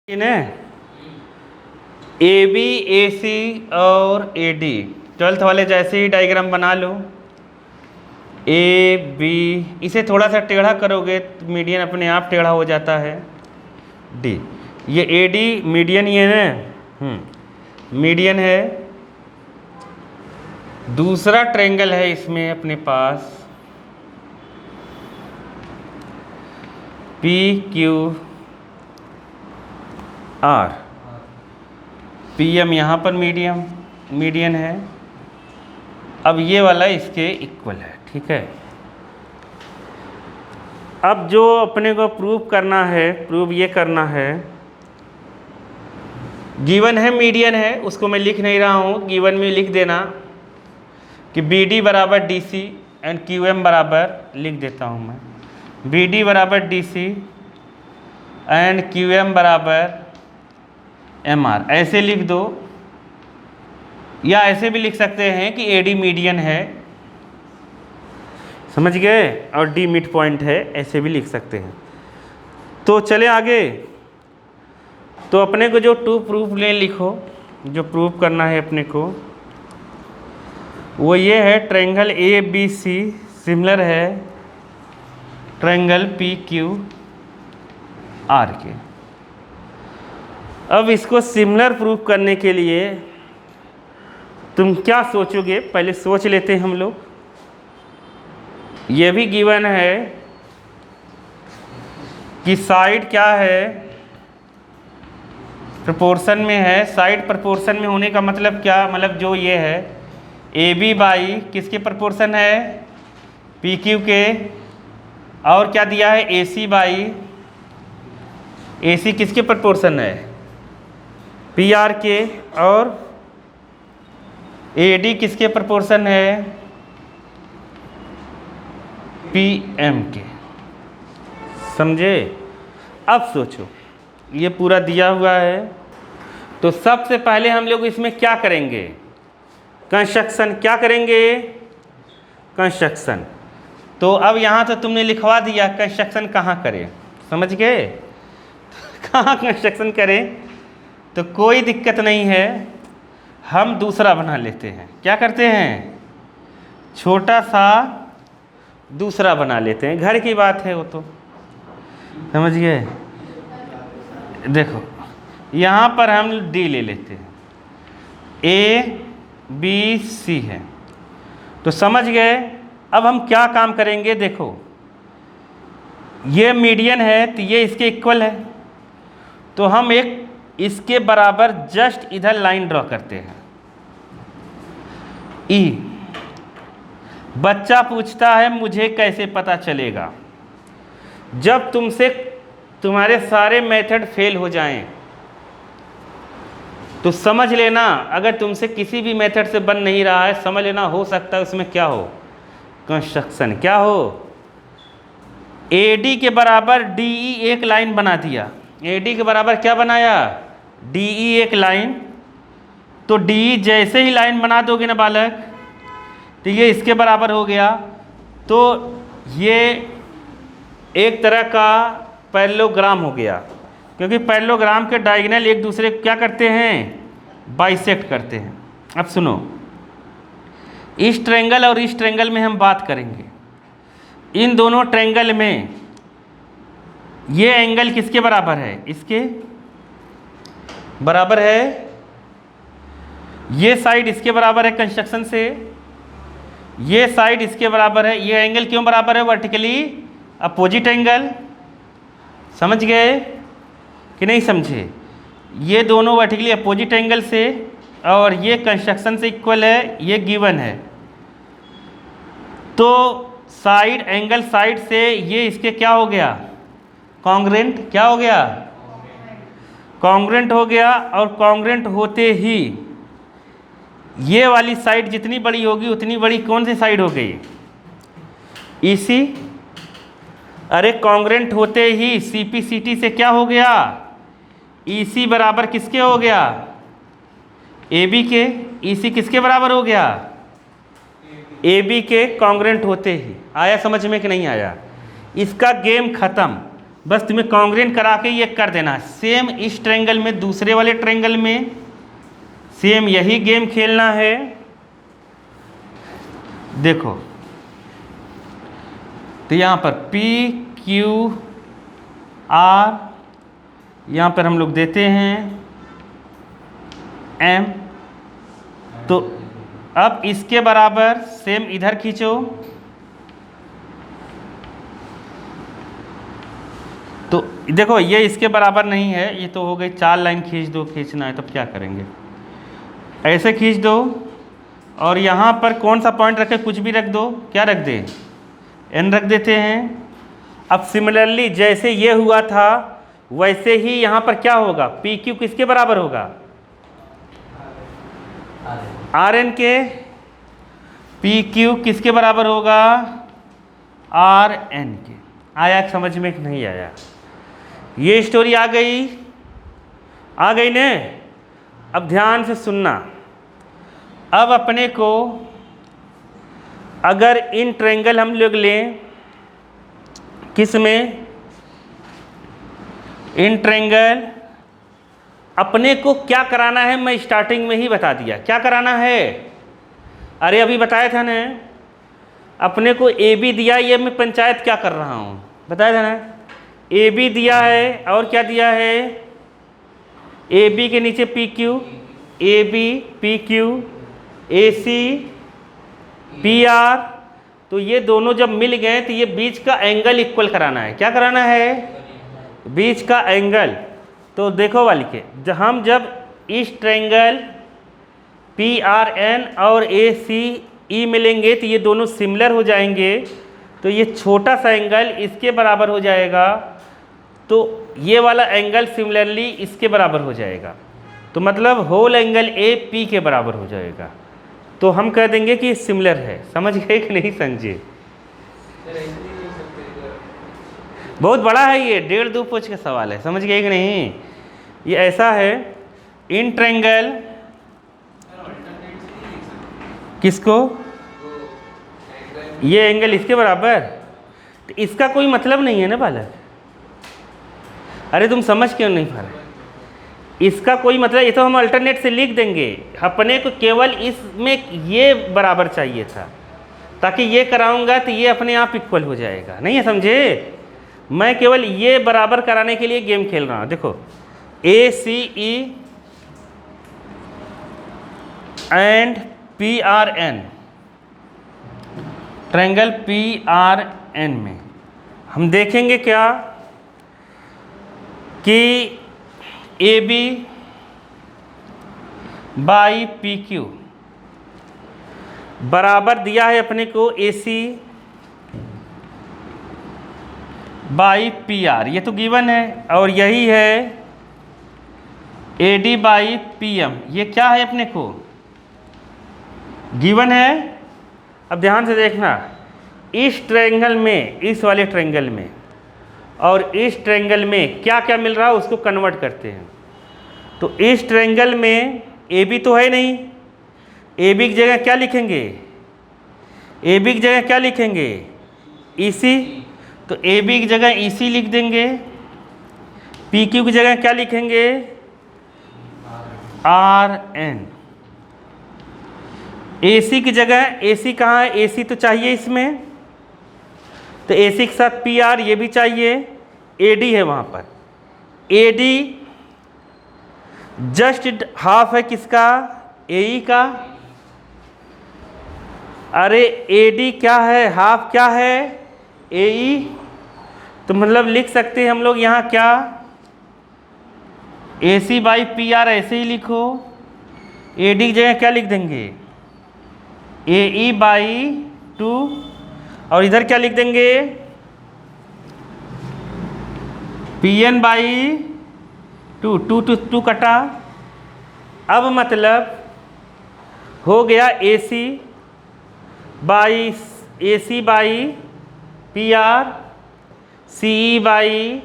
इन्हें A B A सी और A D twelfth वाले जैसे ही डायग्राम बना लो। ए बी इसे थोड़ा सा टेढ़ा करोगे तो मीडियन अपने आप टेढ़ा हो जाता है। डी ये ए डी मीडियन ये है, मीडियन है। दूसरा ट्रायंगल है इसमें अपने पास P Q R, P M यहाँ पर मीडियन है। अब ये वाला इसके इक्वल है, ठीक है। अब जो अपने को प्रूव करना है, प्रूव ये करना है, गिवन है मीडियन है, उसको मैं लिख नहीं रहा हूँ, गिवन में लिख देना कि बी डी बराबर D C and Q M बराबर, लिख देता हूँ मैं, बी डी बराबर D C and Q M बराबर एम आर, ऐसे लिख दो। या ऐसे भी लिख सकते हैं कि ए डी मीडियन है, समझ गए, और डी मिड पॉइंट है, ऐसे भी लिख सकते हैं। तो चले आगे। तो अपने को जो टू प्रूफ ले लिखो, जो प्रूफ करना है अपने को वो ये है, triangle A B C similar है ट्रायंगल पी क्यू आर के। अब इसको सिमिलर प्रूफ करने के लिए तुम क्या सोचोगे, पहले सोच लेते हैं हम लोग। ये भी गिवन है कि साइड क्या है, प्रोपोर्शन में है। साइड प्रोपोर्शन में होने का मतलब क्या, मतलब जो ये है ए बी बाई किसके प्रोपोर्शन है, पी क्यू के, और क्या दिया है ए सी बाई, ए सी किसके प्रोपोर्शन है, पी आर के, और ए डी किसके प्रोपोर्शन है, पी एम के। समझे। अब सोचो, ये पूरा दिया हुआ है, तो सबसे पहले हम लोग इसमें क्या करेंगे, कंस्ट्रक्शन। क्या करेंगे, कंस्ट्रक्शन। तो अब यहाँ तो तुमने लिखवा दिया, कंस्ट्रक्शन कहाँ करें, समझ गए कहाँ कंस्ट्रक्शन करें। तो कोई दिक्कत नहीं है, हम दूसरा बना लेते हैं। क्या करते हैं, छोटा सा दूसरा बना लेते हैं, घर की बात है वो तो, समझ गए। देखो यहाँ पर हम डी ले लेते हैं, ए बी सी है, तो समझ गए। अब हम क्या काम करेंगे, देखो ये मीडियन है तो ये इसके इक्वल है, तो हम एक इसके बराबर जस्ट इधर लाइन ड्रॉ करते हैं। ई, बच्चा पूछता है मुझे कैसे पता चलेगा, जब तुमसे तुम्हारे सारे मेथड फेल हो जाएं तो समझ लेना, अगर तुमसे किसी भी मेथड से बन नहीं रहा है, समझ लेना हो सकता है उसमें क्या हो, कंस्ट्रक्शन। क्या हो, ए डी के बराबर डी ई एक लाइन बना दिया, ए डी के बराबर क्या बनाया, डी ई एक लाइन। तो डी ई जैसे ही लाइन बना दोगे ना बालक, तो ये इसके बराबर हो गया। तो ये एक तरह का पैरेललोग्राम हो गया, क्योंकि पैरेललोग्राम के डायगोनल एक दूसरे को क्या करते हैं, बाइसेक्ट करते हैं। अब सुनो, इस ट्रायंगल और इस ट्रायंगल में हम बात करेंगे। इन दोनों ट्रायंगल में ये एंगल किसके बराबर है, इसके बराबर है। ये साइड इसके बराबर है कंस्ट्रक्शन से, ये साइड इसके बराबर है। ये एंगल क्यों बराबर है, वर्टिकली अपोजिट एंगल। समझ गए कि नहीं समझे। ये दोनों वर्टिकली अपोजिट एंगल से, और ये कंस्ट्रक्शन से इक्वल है, ये गिवन है। तो साइड एंगल साइड से ये इसके क्या हो गया, कॉन्ग्रुएंट। क्या हो गया, कॉन्ग्रुएंट हो गया। और कॉन्ग्रुएंट होते ही ये वाली साइड जितनी बड़ी होगी उतनी बड़ी कौन सी साइड हो गई, ईसी। अरे कॉन्ग्रुएंट होते ही सीपी सीटी से क्या हो गया, ईसी बराबर किसके हो गया, एबी के। ईसी किसके बराबर हो गया, एबी के। कॉन्ग्रुएंट होते ही। आया समझ में कि नहीं आया, इसका गेम खत्म। बस तुम्हें कॉन्ग्रेंट करा के ये कर देना। सेम इस ट्रायंगल में दूसरे वाले ट्रायंगल में सेम यही गेम खेलना है। देखो तो यहाँ पर P Q R, यहाँ पर हम लोग देते हैं M। तो अब इसके बराबर सेम इधर खींचो, तो देखो ये इसके बराबर नहीं है, ये तो हो गई 4 लाइन खींच दो, खींचना है तब क्या करेंगे, ऐसे खींच दो और यहाँ पर कौन सा पॉइंट रखे, कुछ भी रख दो, क्या रख दे, N रख देते हैं। अब सिमिलरली जैसे ये हुआ था वैसे ही यहाँ पर क्या होगा, पी क्यू किसके बराबर होगा, आर एन के। पी क्यू किसके बराबर होगा, आर एन के। आया समझ में कि नहीं आया, ये स्टोरी आ गई ने। अब ध्यान से सुनना, अब अपने को अगर इन ट्रायंगल हम लोग लें, किस में, इन ट्रायंगल, अपने को क्या कराना है मैं स्टार्टिंग में ही बता दिया, क्या कराना है, अरे अभी बताया था ना, अपने को ए बी दिया, ये मैं पंचायत क्या कर रहा हूँ बताया था ना, ए बी दिया है और क्या दिया है, ए बी के नीचे P Q, A B P Q, A C P R, तो ये दोनों जब मिल गए तो ये बीच का एंगल इक्वल कराना है, क्या कराना है, बीच का एंगल। तो देखो वाली के हम जब इस ट्रायंगल पी आर एन और ए सी ई मिलेंगे तो ये दोनों सिमिलर हो जाएंगे, तो ये छोटा सा एंगल इसके बराबर हो जाएगा, तो ये वाला एंगल सिमिलरली इसके बराबर हो जाएगा, तो मतलब होल एंगल ए पी के बराबर हो जाएगा, तो हम कह देंगे कि सिमिलर है। समझ गए कि नहीं समझे, बहुत बड़ा है ये, 1.5-2 पूछ का सवाल है, समझ गए कि नहीं। ये ऐसा है, इन ट्रायंगल किसको, ये एंगल इसके बराबर, तो इसका कोई मतलब नहीं है ना बालक, अरे तुम समझ क्यों नहीं पा रहे, इसका कोई मतलब, ये तो हम अल्टरनेट से लिख देंगे, अपने को केवल इसमें ये बराबर चाहिए था, ताकि ये कराऊंगा तो ये अपने आप इक्वल हो जाएगा, नहीं है समझे। मैं केवल ये बराबर कराने के लिए गेम खेल रहा हूँ। देखो A C E and P R N, triangle P R N में हम देखेंगे क्या कि A B by P Q बराबर दिया है अपने को A C by P R, ये तो गिवन है, और यही है A D by P M, ये क्या है अपने को गिवन है। अब ध्यान से देखना, इस ट्रायंगल में, इस वाले ट्रायंगल में और इस ट्रायंगल में क्या क्या मिल रहा है उसको कन्वर्ट करते हैं। तो इस ट्रायंगल में ए बी तो है नहीं, ए बी की जगह क्या लिखेंगे, ए बी की जगह क्या लिखेंगे, ई सी, तो ए बी की जगह ई सी लिख देंगे, पी क्यू की जगह क्या लिखेंगे, आर एन, ए सी की जगह, ए सी कहाँ है, ए सी तो चाहिए इसमें, तो ए सी के साथ पी आर ये भी चाहिए, ए डी है वहाँ पर, ए डी जस्ट हाफ है किसका, ए ई का, अरे ए डी क्या है, हाफ क्या है, ए ई, तो मतलब लिख सकते हैं हम लोग यहाँ क्या, ए सी बाई पी आर ऐसे ही लिखो, ए डी की जगह क्या लिख देंगे, ए ई बाई 2, और इधर क्या लिख देंगे, पी एन बाई 2, 2 कटा। अब मतलब हो गया A C by P R, C E by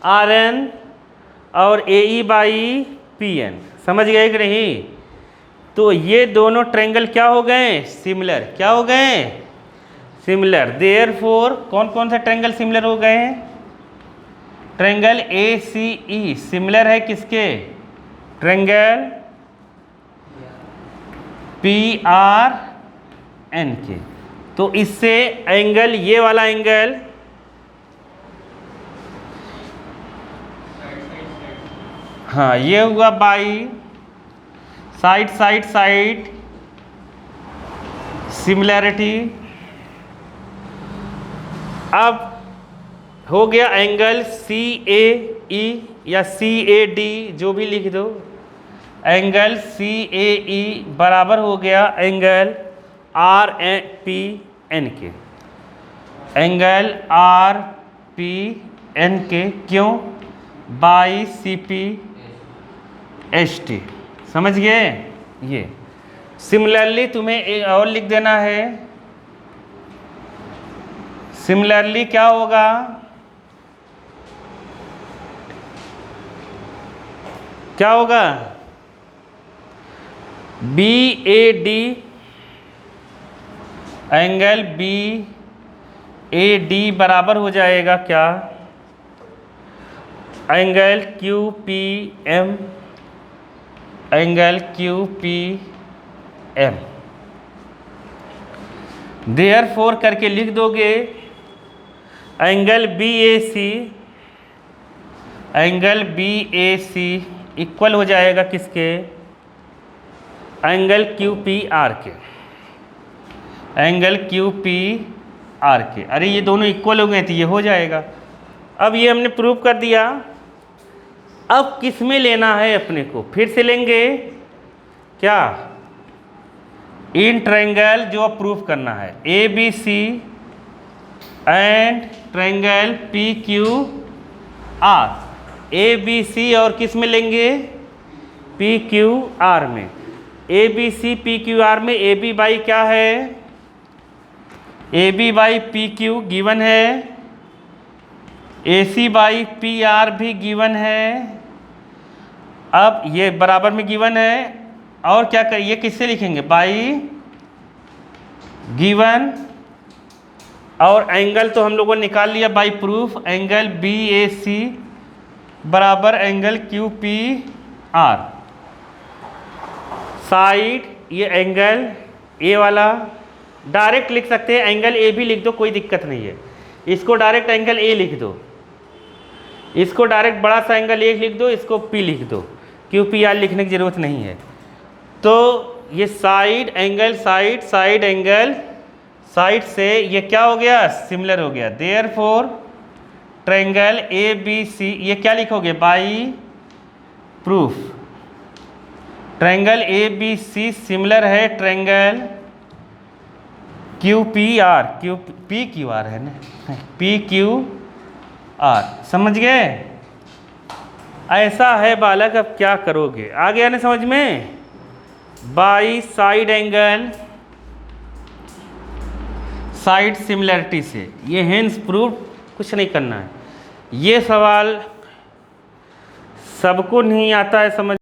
R N और A E by P N, समझ गए कि नहीं। तो ये दोनों ट्रायंगल क्या हो गए, सिमिलर, क्या हो गए, सिमिलर। देयरफॉर कौन कौन से ट्रायंगल सिमिलर हो गए हैं, triangle A C E similar है किसके? ट्रायंगल पी आर एन के। तो इससे एंगल, ये वाला एंगल हाँ ये हुआ by side side side similarity. अब हो गया एंगल सी ए ई या सी ए डी, जो भी लिख दो। एंगल सी ए ई बराबर हो गया एंगल आर पी एन के। एंगल आर पी एन के क्यों? By C P H T. समझ गए? ये सिमिलरली तुम्हें एक और लिख देना है। सिमिलरली क्या होगा? क्या होगा? B A D, angle B A D बराबर हो जाएगा क्या? Angle Q P M, angle Q P M. Therefore करके लिख दोगे angle B A C, angle B A C equal हो जाएगा किसके? एंगल क्यू पी आर के। एंगल क्यू पी आर के। अरे ये दोनों इक्वल हो गए थे, ये हो जाएगा। अब ये हमने प्रूव कर दिया। अब किस में लेना है अपने को? फिर से लेंगे क्या? इन ट्रायंगल जो प्रूव करना है, A B C and triangle P Q R. A B C और किस में लेंगे? पी क्यू आर में। A B C P Q R में ए बी बाई क्या है? A B by P Q given है, A C by P R भी गिवन है। अब ये बराबर में गिवन है, और क्या करिए, किससे लिखेंगे? बाई गिवन, और एंगल तो हम लोगों ने निकाल लिया by proof. Angle B A सी बराबर angle Q P are. Side ये एंगल ए वाला डायरेक्ट लिख सकते हैं, एंगल ए भी लिख दो, कोई दिक्कत नहीं है। इसको डायरेक्ट एंगल ए लिख दो, इसको डायरेक्ट बड़ा सा एंगल ए लिख दो, इसको पी लिख दो, क्यू पी आर लिखने की ज़रूरत नहीं है। तो ये side angle side, side angle side से ये क्या हो गया? सिमिलर हो गया। Therefore triangle A B C, ये क्या लिखोगे? By proof triangle A B C similar है triangle Q P R. Q P Q R है ना, पी क्यू आर। समझ गए? ऐसा है बालक, अब क्या करोगे? आ गया ना समझ में? By side angle side similarity से ये हेंस प्रूव, कुछ नहीं करना है। ये सवाल सबको नहीं आता है समझ